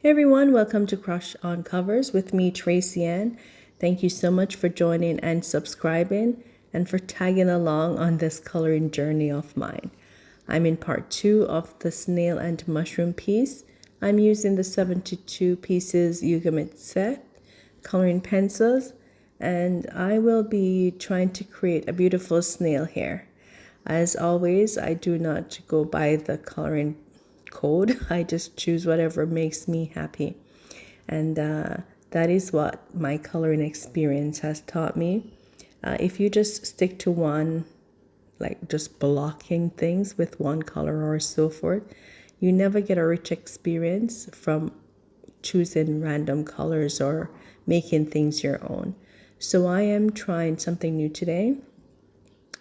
Hey everyone, welcome to Crush on Covers with me, Tracy Ann. Thank you so much for joining and subscribing and for tagging along on this coloring journey of mine. I'm in part 2 of the snail and mushroom piece. I'm using the 72 pieces Ugamic set, coloring pencils, and I will be trying to create a beautiful snail here. As always, I do not go by the coloring code. I just choose whatever makes me happy. And that is what my coloring experience has taught me. If you just stick to one, like just blocking things with one color or so forth, you never get a rich experience from choosing random colors or making things your own. So I am trying something new today.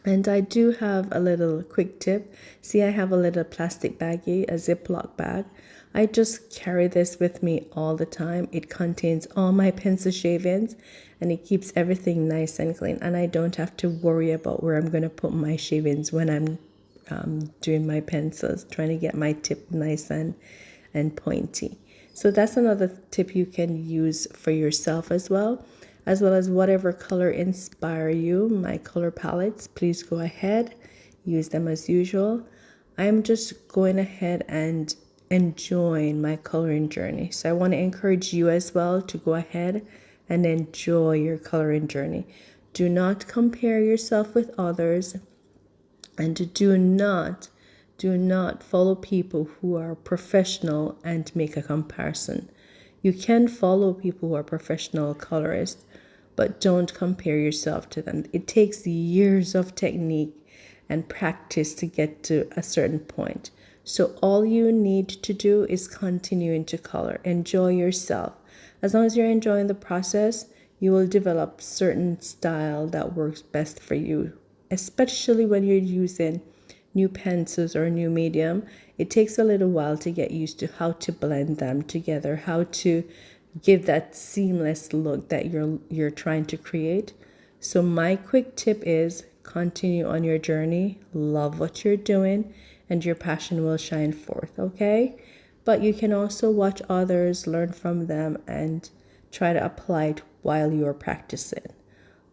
And I do have a little quick tip. See, I have a little plastic baggie, a Ziploc bag. I just carry this with me all the time. It contains all my pencil shavings and it keeps everything nice and clean. And I don't have to worry about where I'm going to put my shavings when I'm doing my pencils, trying to get my tip nice and pointy. So that's another tip you can use for yourself as well as whatever color inspire you. My color palettes, please go ahead, use them as usual. I'm just going ahead and enjoying my coloring journey. So I want to encourage you as well to go ahead and enjoy your coloring journey. Do not compare yourself with others, and do not follow people who are professional and make a comparison. You can follow people who are professional colorists, but don't compare yourself to them. It takes years of technique and practice to get to a certain point. So all you need to do is continue to color. Enjoy yourself. As long as you're enjoying the process, you will develop certain style that works best for you, especially when you're using new pencils or a new medium. It takes a little while to get used to how to blend them together, how to give that seamless look that you're trying to create. So my quick tip is continue on your journey, love what you're doing, and your passion will shine forth, okay? But you can also watch others, learn from them, and try to apply it while you're practicing.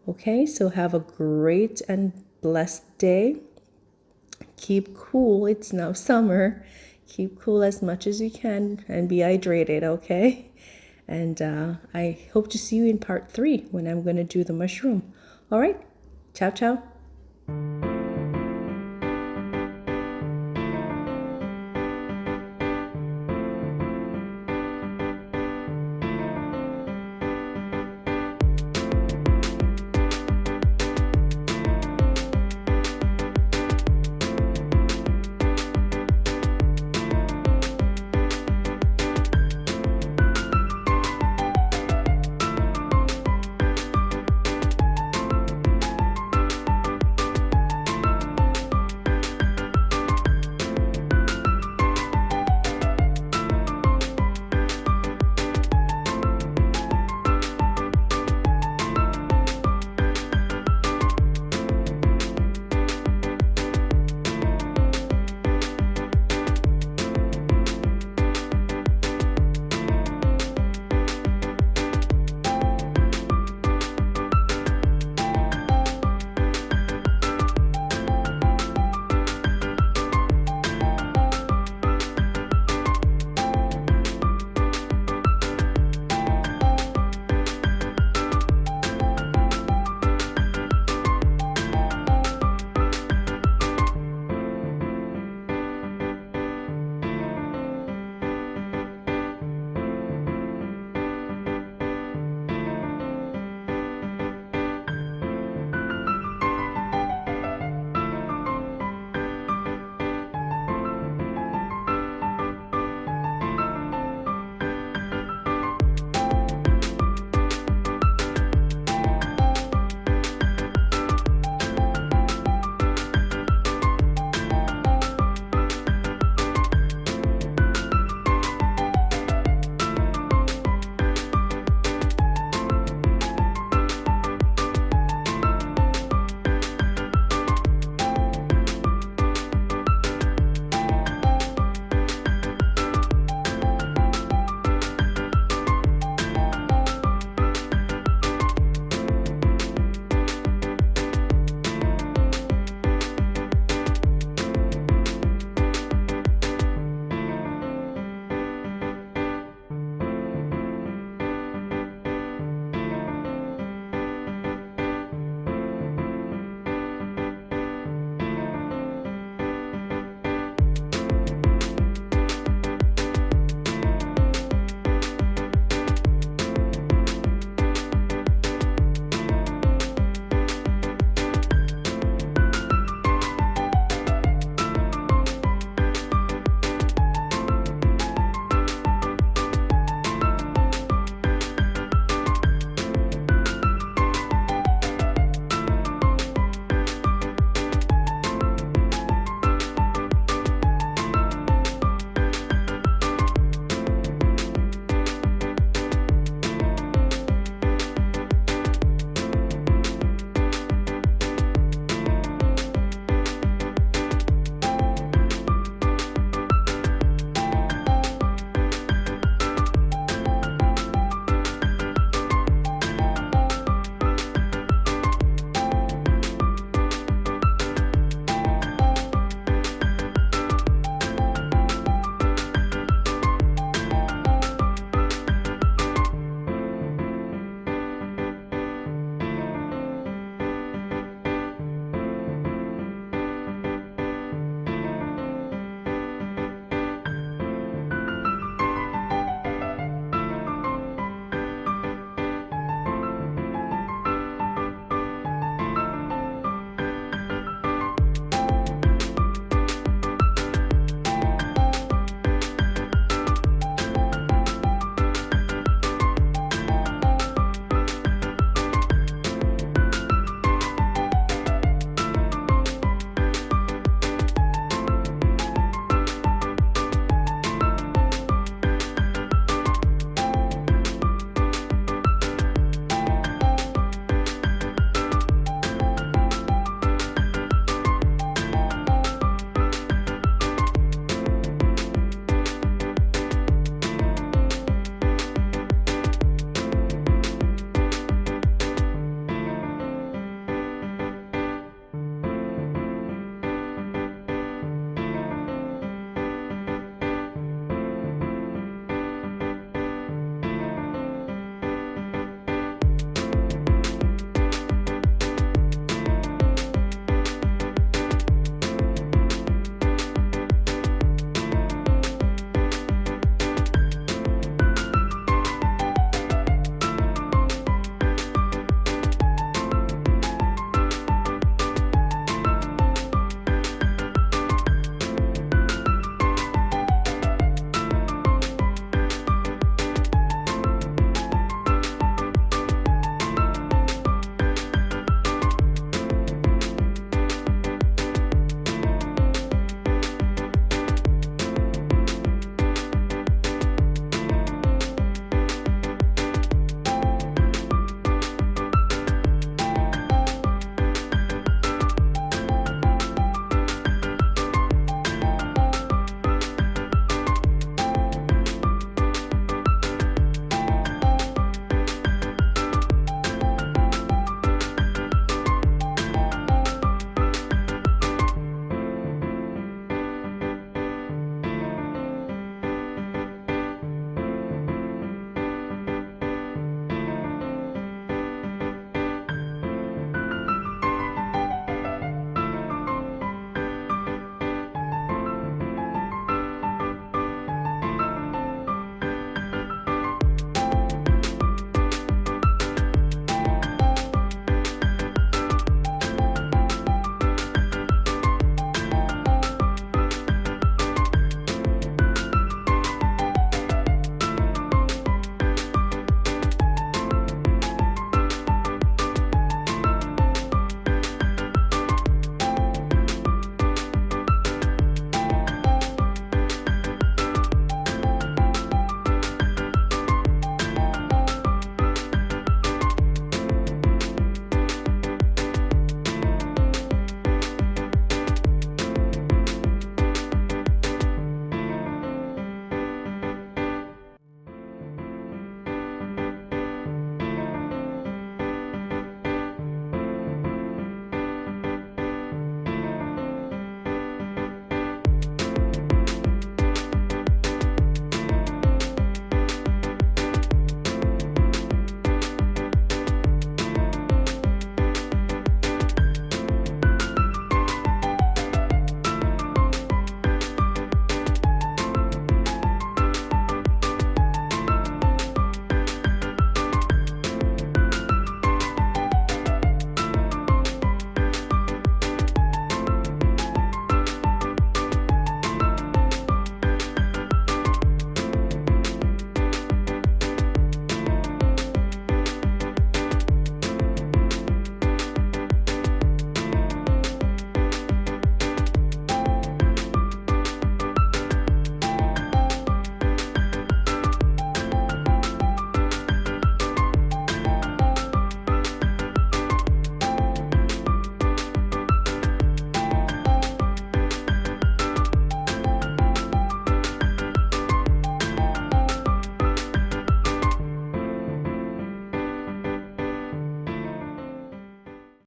Okay, so have a great and blessed day. Keep cool. It's now summer. Keep cool as much as you can and be hydrated, okay? And I hope to see you in part 3 when I'm going to do the mushroom. All right. Ciao, ciao.